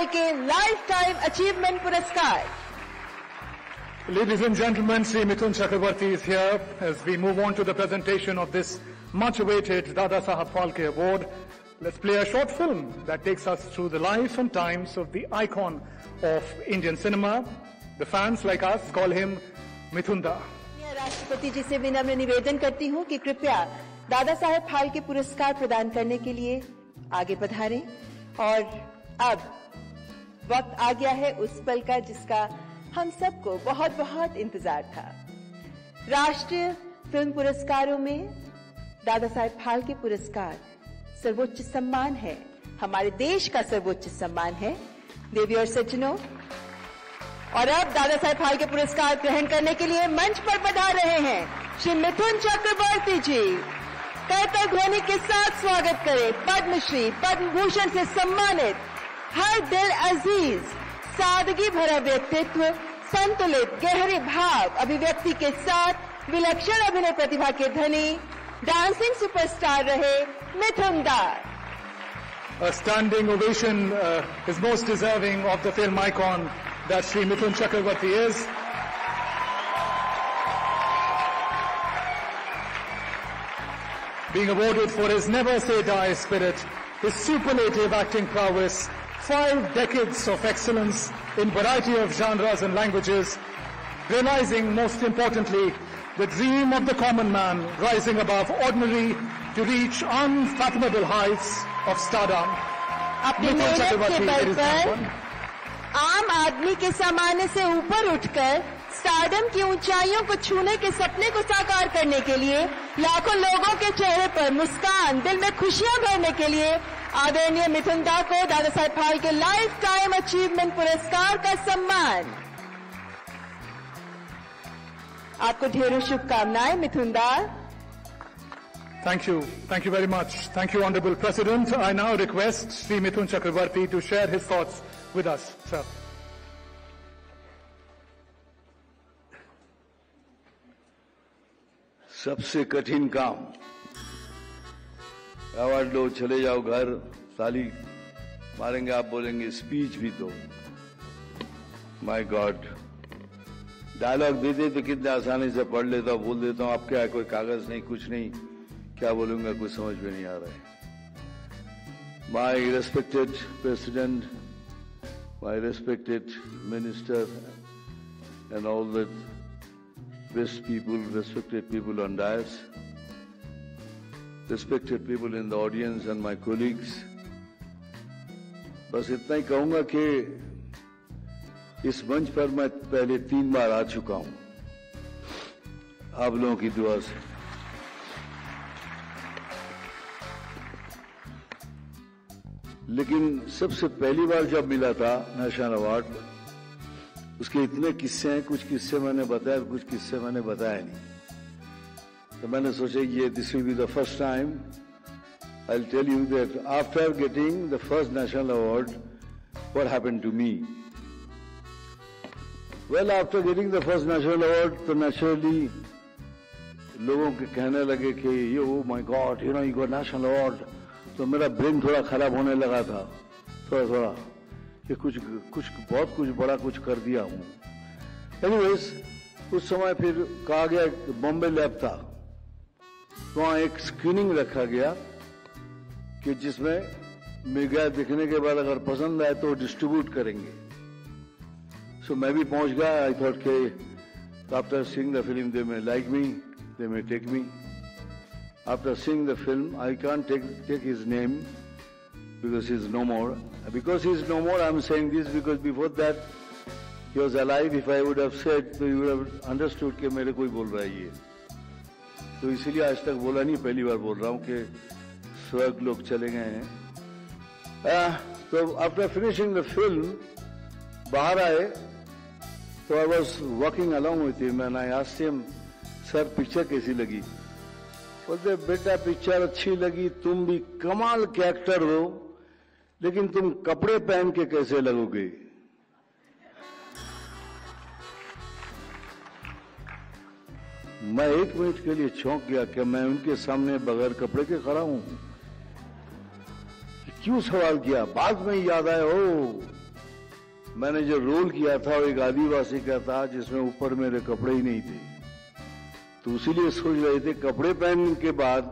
के life time achievement पुरस्कार। Ladies and gentlemen, Sri Mithun Chakrabarti is here as we move on to the presentation of this much-awaited Dada Saheb Phalke Award. Let's play a short film that takes us through the life and times of the icon of Indian cinema. The fans like us call him Mithunda. राष्ट्रपति जी से विनम्र निवेदन करती हूं कि कृपया दादा साहेब फाल्के पुरस्कार प्रदान करने के लिए आगे पधारें। और अब वक्त आ गया है उस पल का जिसका हम सबको बहुत बहुत इंतजार था। राष्ट्रीय फिल्म पुरस्कारों में दादा साहेब फाल्के पुरस्कार सर्वोच्च सम्मान है, हमारे देश का सर्वोच्च सम्मान है। देवी और सज्जनों, और अब दादा साहेब फाल्के पुरस्कार ग्रहण करने के लिए मंच पर पधार रहे हैं श्री मिथुन चक्रवर्ती जी। करताल ध्वनि के साथ स्वागत करें पद्मश्री पद्म भूषण से सम्मानित, हर दिल अजीज, सादगी भरा व्यक्तित्व, संतुलित गहरे भाव अभिव्यक्ति के साथ विलक्षण अभिनय प्रतिभा के धनी, डांसिंग सुपरस्टार रहे मिथुन दा। A standing ovation is most deserving of the film icon that Sri Mithun Chakrabarti is. Being awarded for his never-say-die spirit, his superlative acting prowess, 5 decades of excellence in variety of genres and languages, realizing most importantly the dream of the common man rising above ordinary to reach unfathomable heights of stardom. अपनी मेहनत के बल पर आम आदमी के सामान्य से ऊपर उठकर स्टारडम की ऊंचाइयों को छूने के सपने को साकार करने के लिए लाखों लोगों के चेहरे पर मुस्कान, दिल में खुशियां भरने के लिए आदरणीय मिथुन दा को Dada Saheb Phalke life time achievement पुरस्कार का सम्मान। आपको ढेरों शुभकामनाएं मिथुन दा। Thank you very much. Thank you, Honorable President. I now request Sri Mithun Chakrabarti to share his thoughts with us, sir. सबसे कठिन काम, अवार्ड लो चले जाओ घर, ताली मारेंगे, आप बोलेंगे स्पीच भी दो। माय गॉड, डायलॉग दे दे तो कितने आसानी से पढ़ लेता हूं, बोल देता हूं। आप क्या है, कोई कागज नहीं, कुछ नहीं, क्या बोलूंगा कुछ समझ में नहीं आ रहा है। My respected president, my respected minister and all the best people, respected people on dais, respected people in the audience and my colleagues, बस इतना ही कहूंगा कि इस मंच पर मैं पहले 3 बार आ चुका हूं आप लोगों की दुआ से। लेकिन सबसे पहली बार जब मिला था नेशनल अवार्ड, उसके इतने किस्से हैं, कुछ किस्से मैंने बताया, कुछ किस्से मैंने बताया नहीं। तो मैंने सोचा ये this will be the first time I will tell you that after getting the first national award what happened to me. Well, after getting the first national award तो नेचुरली लोगों के कहने लगे कि yo my God, you know you got national award. तो मेरा brain थोड़ा खराब होने लगा था, थोड़ा कि कुछ बहुत बड़ा कुछ कर दिया हूं। एनीवेज, उस समय फिर कहा गया बॉम्बे लैब था, वहां एक स्क्रीनिंग रखा गया कि जिसमें मेगा दिखने के बाद अगर पसंद आए तो डिस्ट्रीब्यूट करेंगे। सो मैं भी पहुंच गया। आई थॉट के after seeing the film they may like me, they may take me. After seeing the film, I can't take his name because he's no more. Because he's no more, I'm saying this because before that he was alive. If I would have said, so you would have understood कि मेरे कोई बोल रहा है ये। तो इसीलिए आज तक बोला नहीं, पहली बार बोल रहा हूँ कि स्वर्ग लोग चले गए हैं। तो after finishing the film, बाहर आए तो I was walking along with him and I asked him, sir, picture कैसी लगी? बोलते बेटा पिक्चर अच्छी लगी, तुम भी कमाल के एक्टर हो, लेकिन तुम कपड़े पहन के कैसे लगोगे? मैं 1 मिनट के लिए चौंक गया कि मैं उनके सामने बगैर कपड़े के खड़ा हूं। क्यों सवाल किया? बाद में याद आया, ओ मैंने जो रोल किया था वो एक आदिवासी का था जिसमें ऊपर मेरे कपड़े ही नहीं थे, तो इसीलिए सोच रहे थे कपड़े पहनने के बाद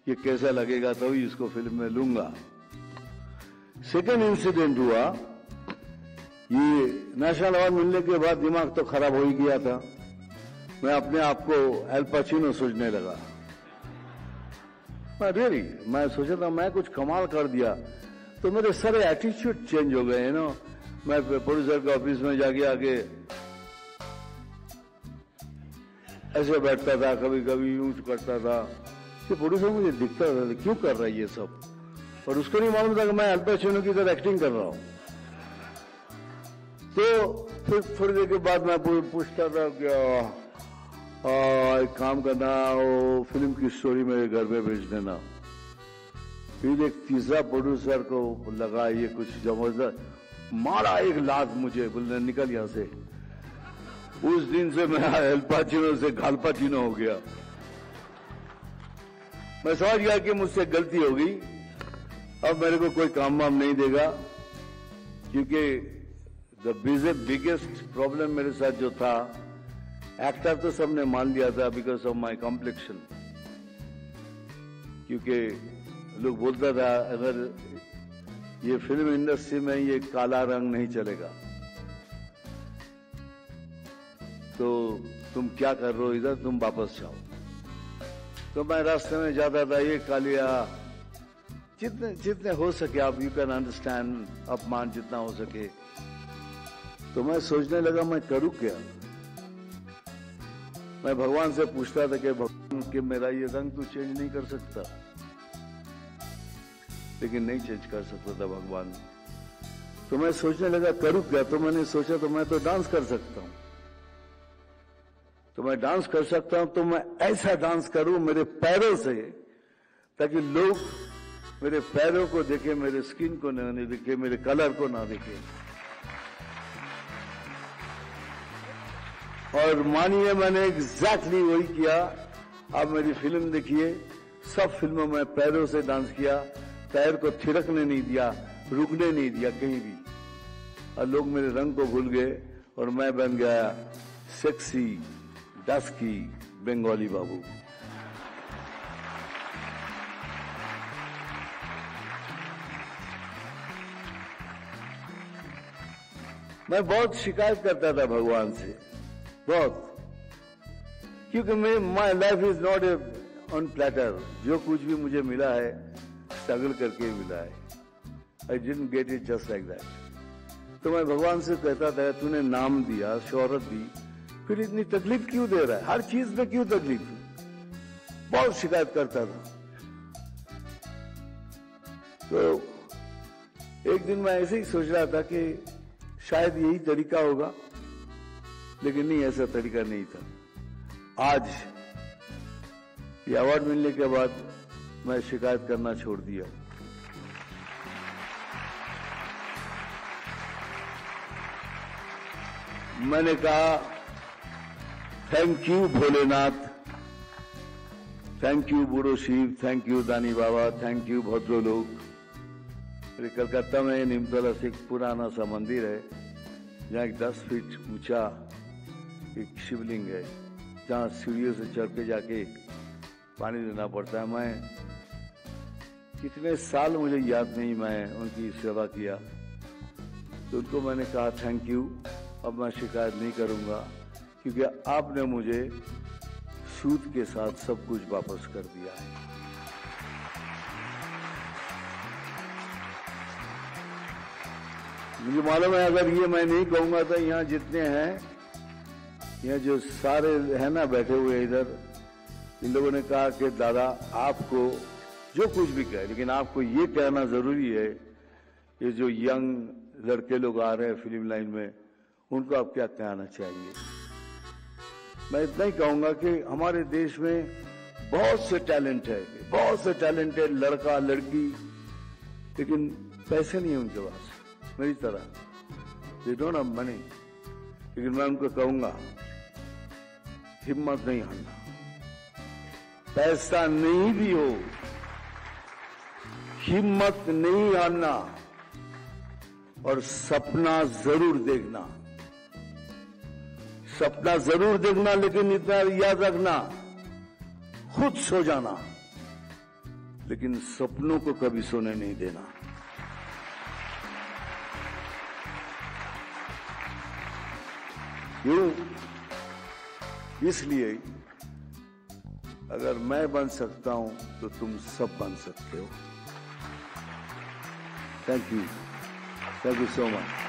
ये कैसा लगेगा, तभी इसको फिल्म में लूंगा। सेकंड इंसिडेंट हुआ, ये नेशनल अवार्ड मिलने के बाद दिमाग तो खराब हो ही गया था। मैं अपने आप को एल पचिनो सोचने लगा। मैं सोचा था मैं कुछ कमाल कर दिया, तो मेरे सारे एटीट्यूड चेंज हो गए ना। मैं प्रोड्यूसर के ऑफिस में जाके आके ऐसे बैठता था, कभी कभी यूं करता था कि प्रोड्यूसर मुझे दिखता था क्यों कर रहा है ये सब, और उसको नहीं मालूम था कि मैं एल पचिनो की तरह एक्टिंग कर रहा हूं। तो फिर थोड़ी देर के बाद मैं पूछता था क्या एक काम करना, वो फिल्म की स्टोरी मेरे घर पे भेज देना। फिर एक तीसरा प्रोड्यूसर को लगा ये कुछ जबरदस्त, मारा एक लात मुझे, बोलने निकल यहां से। उस दिन से मैं एल पचिनो से गाल पचिनो हो गया। मैं समझ गया कि मुझसे गलती हो गई, अब मेरे को कोई काम वाम नहीं देगा, क्योंकि द बिगेस्ट प्रॉब्लम मेरे साथ जो था, एक्टर तो सबने मान लिया था बिकॉज ऑफ माई कॉम्प्लेक्शन, क्योंकि लोग बोलता था अगर ये फिल्म इंडस्ट्री में ये काला रंग नहीं चलेगा तो तुम क्या कर रहे हो इधर, तुम वापस जाओ। तो मैं रास्ते में जाता था, ये कालिया, जितने जितने हो सके आप, यू कैन अंडरस्टैंड, अपमान जितना हो सके। तो मैं सोचने लगा मैं करूं क्या। मैं भगवान से पूछता था कि भगवान कि मेरा ये रंग तू चेंज नहीं कर सकता, लेकिन नहीं चेंज कर सकता था भगवान। तो मैं सोचने लगा करूं क्या। तो मैंने सोचा तो मैं तो डांस कर सकता हूं, तो मैं डांस कर सकता हूं, तो मैं ऐसा डांस करूं मेरे पैरों से, ताकि लोग मेरे पैरों को देखे, मेरे स्किन को नहीं देखे, मेरे कलर को ना देखे। और मानिए मैंने एग्जैक्टली वही किया। अब मेरी फिल्म देखिए, सब फिल्मों में पैरों से डांस किया, पैर को थिरकने नहीं दिया, रुकने नहीं दिया कहीं भी, और लोग मेरे रंग को भूल गए और मैं बन गया सेक्सी डस्की बंगाली बाबू। मैं बहुत शिकायत करता था भगवान से, बहुत, क्योंकि my life is not a on platter. जो कुछ भी मुझे मिला है स्ट्रगल करके मिला है। I didn't get it just like that. तो मैं भगवान से कहता था तूने नाम दिया, शोहरत दी, फिर इतनी तकलीफ क्यों दे रहा है, हर चीज में क्यों तकलीफ। बहुत शिकायत करता था। तो एक दिन मैं ऐसे ही सोच रहा था कि शायद यही तरीका होगा, लेकिन नहीं, ऐसा तरीका नहीं था। आज ये अवार्ड मिलने के बाद मैं शिकायत करना छोड़ दिया। मैंने कहा thank you Bholenath, thank you बूढ़ो शिव, थैंक यू दानी बाबा, थैंक यू भद्रो लोग। मेरे कलकत्ता में निमतला से एक पुराना सा मंदिर है, जहाँ एक 10 फीट ऊंचा एक शिवलिंग है, जहाँ सीढ़ियों से चढ़ के जाके पानी देना पड़ता है। मैं कितने साल मुझे याद नहीं, मैं उनकी सेवा किया। तो उनको मैंने कहा थैंक यू, अब मैं शिकायत नहीं करूंगा, क्योंकि आपने मुझे सूद के साथ सब कुछ वापस कर दिया है। मुझे मालूम है अगर ये मैं नहीं कहूंगा तो यहाँ जितने हैं, यहाँ जो सारे है ना बैठे हुए इधर, इन लोगों ने कहा कि दादा आपको जो कुछ भी कहे, लेकिन आपको ये कहना जरूरी है, ये जो यंग लड़के लोग आ रहे हैं फिल्म लाइन में, उनको आप क्या कहना चाहेंगे। मैं इतना ही कहूंगा कि हमारे देश में बहुत से टैलेंट है, बहुत से टैलेंटेड लड़का लड़की, लेकिन पैसे नहीं है उनके पास, मेरी तरह, दे डोंट हैव मनी। लेकिन मैं उनको कहूंगा हिम्मत नहीं हारना, पैसा नहीं भी हो हिम्मत नहीं हारना। और सपना जरूर देखना, सपना जरूर देखना, लेकिन इतना याद रखना, खुद सो जाना लेकिन सपनों को कभी सोने नहीं देना। क्यों? इसलिए अगर मैं बन सकता हूं तो तुम सब बन सकते हो। Thank you so much.